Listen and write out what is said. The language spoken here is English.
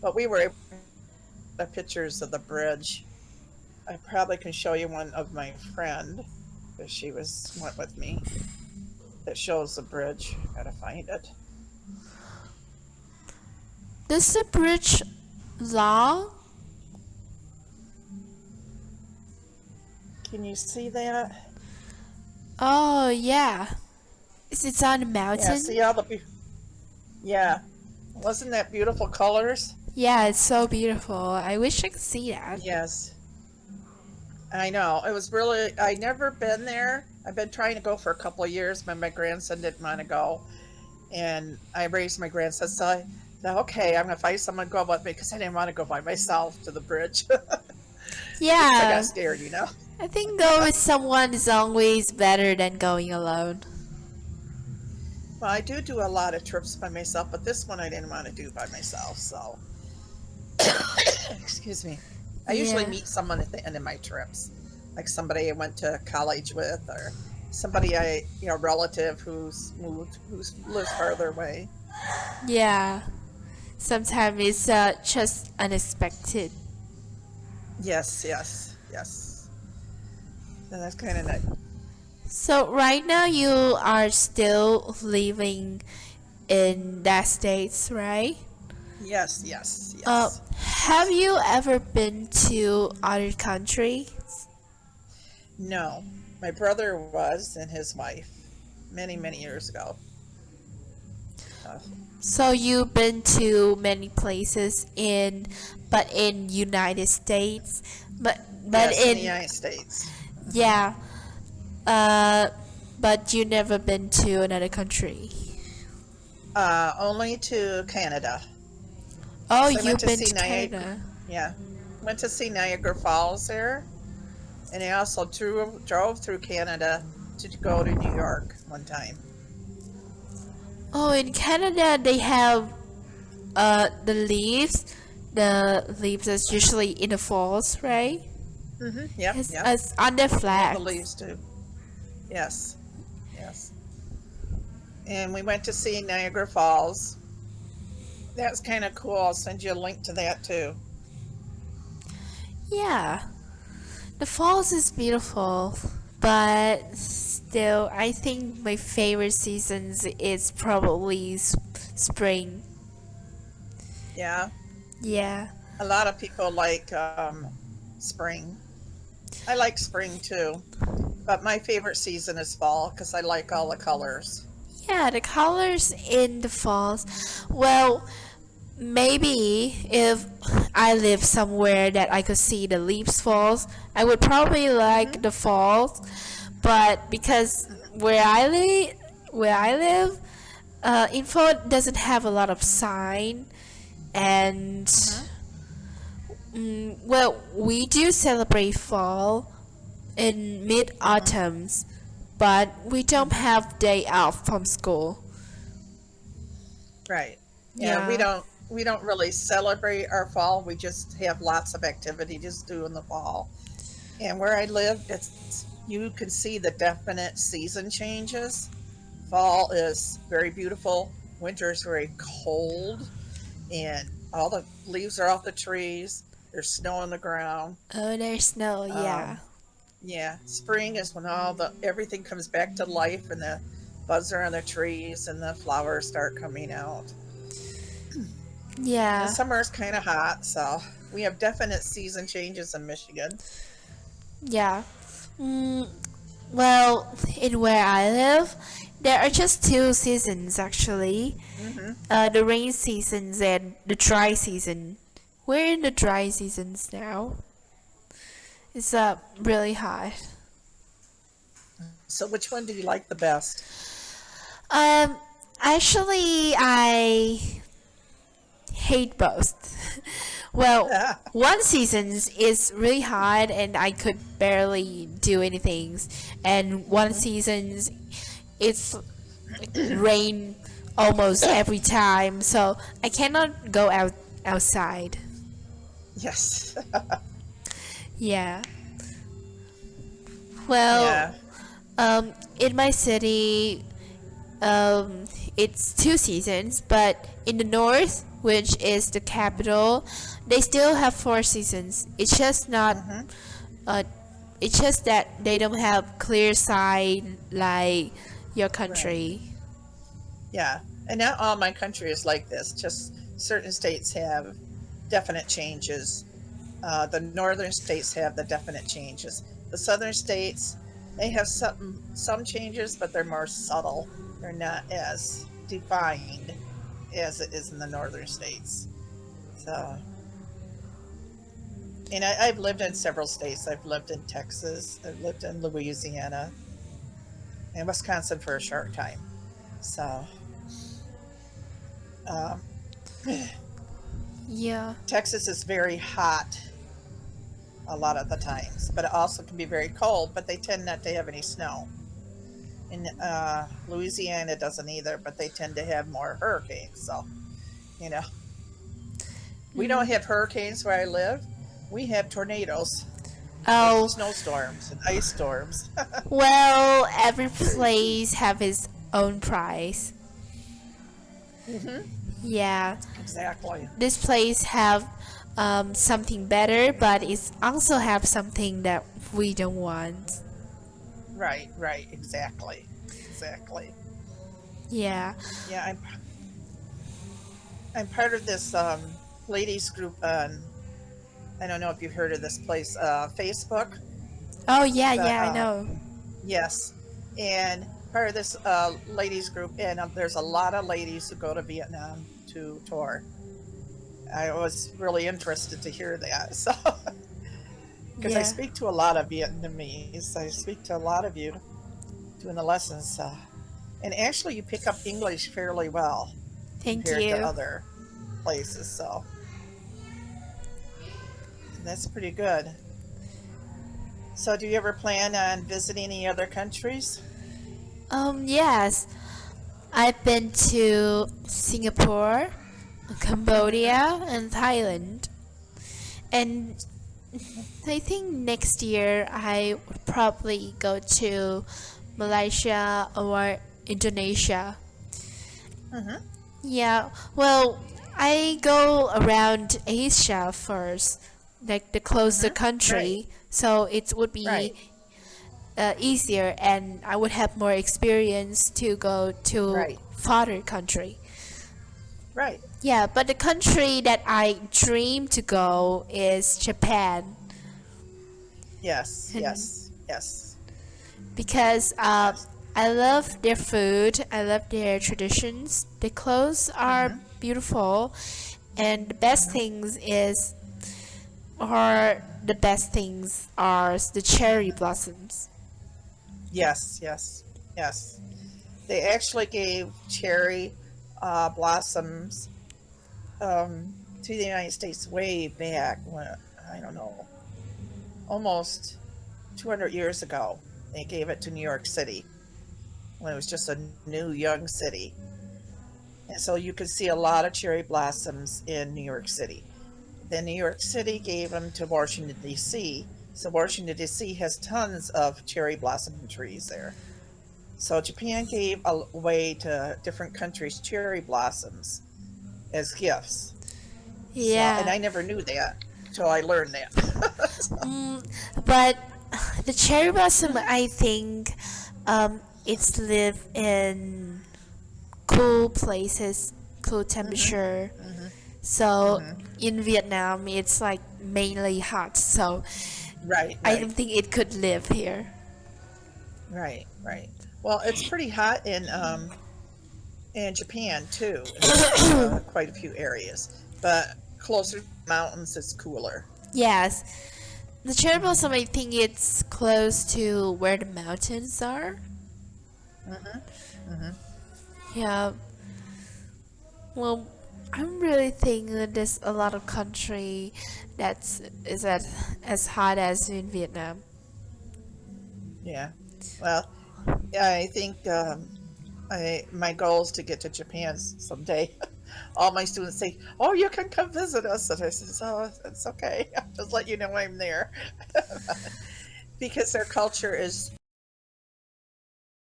but we were able to get pictures of the bridge. I probably can show you one of my friend because she was went with me that shows the bridge. Gotta find it. Does the bridge long? Can you see that? Oh yeah. Is it on a Yeah, mountain? see all the yeah. Wasn't that beautiful colors? Yeah, it's so beautiful. I wish I could see that. Yes. I know. It was really I never been there. I've been trying to go for a couple of years, but my grandson didn't want to go. And I raised my grandson, so I thought, okay, I'm gonna find someone to go with me because I didn't want to go by myself to the bridge. I got Yeah, scared, you know. I think going with someone is always better than going alone. Well, I do a lot of trips by myself, but this one I didn't want to do by myself. So, excuse me. I usually Yeah. meet someone at the end of my trips, like somebody I went to college with, or somebody relative who's moved, who's lives farther away. Yeah. Sometimes it's just unexpected. Yes, yes, yes. And that's kind of nice. So right now you are still living in that states, right? Yes, yes, Uh, yes. have you ever been to other countries? No, my brother was and his wife many, many years ago. Uh, So you've been to many places but in United States, but yes, in the in United States. yeah, uh, but you never been to another country. Only to Canada. Oh, So I went you've to been see to Niagara. Canada. Yeah, went to see Niagara Falls there, and I also drove through Canada to go to New York one time. Oh, in Canada they have the leaves. The leaves is usually in the falls, right? Yep, It's, yep. it's on the They have the flags. leaves too. Yes, yes. And we went to see Niagara Falls. That's kind of cool. I'll send you a link to that too. Yeah, the falls is beautiful, but still, I think my favorite seasons is probably spring. Yeah, Yeah, a lot of people like spring. I like spring too, but my favorite season is fall because I like all the colors. yeah, the colors in the falls. Well, maybe if I live somewhere that I could see the leaves falls, I would probably Hmm. like the falls. But because where I live, info doesn't have a lot of sign, and Hmm. well, we do celebrate fall in mid Hmm. autumns, but we don't Hmm. have day off from school. Right. Yeah, Yeah. we don't really celebrate our fall. We just have lots of activities to do in the fall. And where I live, it's you can see the definite season changes. Fall is very beautiful. Winter is very cold, and all the leaves are off the trees. There's snow on the ground. Oh, there's snow. Yeah. Um, yeah, spring is when all the everything comes back to life, and the buds are on the trees, and the flowers start coming out. And the Yeah. summer is kind of hot, so we have definite season changes in Michigan. Yeah. Mm, well, in where I live, there are just two seasons actually. Hmm. The rain seasons and the dry season. We're in the dry seasons now. It's really hot. So, which one do you like the best? Um, actually, I hate both. Well, one season is really hot and I could barely do anything, and one Hmm. season it's rain almost every time, so I cannot go outside. Yes. Yeah. Well, Yeah. in my city, it's two seasons, but in the north, which is the capital, they still have 4 seasons. It's just not. Mm-hmm. Uh, it's just that they don't have clear sight like your Right. country. Yeah. And not all my country is like this. Just certain states have definite changes. The northern states have the definite changes. The southern states, they have some changes, but they're more subtle. They're not as defined as it is in the northern states. So, and I've lived in several states. I've lived in Texas. I've lived in Louisiana and Wisconsin for a short time. So, um, Yeah. Texas is very hot a lot of the times, but it also can be very cold. But they tend not to have any snow. In Louisiana doesn't either, but they tend to have more hurricanes. So, you know, we don't Mm. have hurricanes where I live. We have tornadoes or Oh, snowstorms and ice storms. well, every place have its own price. Hmm. Yeah, Exactly. this place have something better, but it's also have something that we don't want. Right. Right. Exactly. Exactly. Yeah. Yeah. I'm part of this ladies group on. I don't know if you've heard of this place, Facebook, Oh yeah, but yeah, I know. yes, and part of this ladies group, and there's a lot of ladies who go to Vietnam to tour. I was really interested to hear that, so because I Yeah. speak to a lot of Vietnamese, I speak to a lot of you doing the lessons, and actually you pick up English fairly well Thank compared to you. other places, so that's pretty good. So, do you ever plan on visiting any other countries? Yes, I've been to Singapore, Hmm. Cambodia, and Thailand. And I think next year I would probably go to Malaysia or Indonesia. Hmm. Yeah, well, I go around Asia first, like the closer Hmm. Right. country, so it would be Right. easier and I would have more experience to go to Right. farther country. Right. Yeah, but the country that I dream to go is Japan. Yes. And Yes. Yes. because Yes. I love their food, I love their traditions. The clothes are Hmm. beautiful, and the best things are the cherry blossoms. Yes. Yes. Yes. They actually gave cherry blossoms to the United States way back when, I don't know, almost 200 years ago. They gave it to New York City when it was just a new young city. And so you could see a lot of cherry blossoms in New York City. Then New York City gave them to Washington, D.C. So Washington, D.C. has tons of cherry blossom trees there. So Japan gave away to different countries cherry blossoms as gifts. So, and Yeah. I never knew that until I learned that. Mm, but the cherry blossom, I think, it's live in cool places, cool Hmm. temperature. Hmm. So Hmm. in Vietnam, it's like mainly hot. So Right, I right, don't think it could live here. right, right. Well, it's pretty hot in Japan too, in quite a few areas, but closer to the mountains, it's cooler. Yes, the cherry blossom, Hmm. I think it's close to where the mountains are. Hmm. Hmm. Yeah. Well, I'm really thinking that there's a lot of country that's is at as hot as in Vietnam. Yeah. Well, yeah, I think my goal is to get to Japan someday. All my students say, "Oh, you can come visit us," and I says, "Oh, it's okay. I'll just let you know I'm there," because their culture is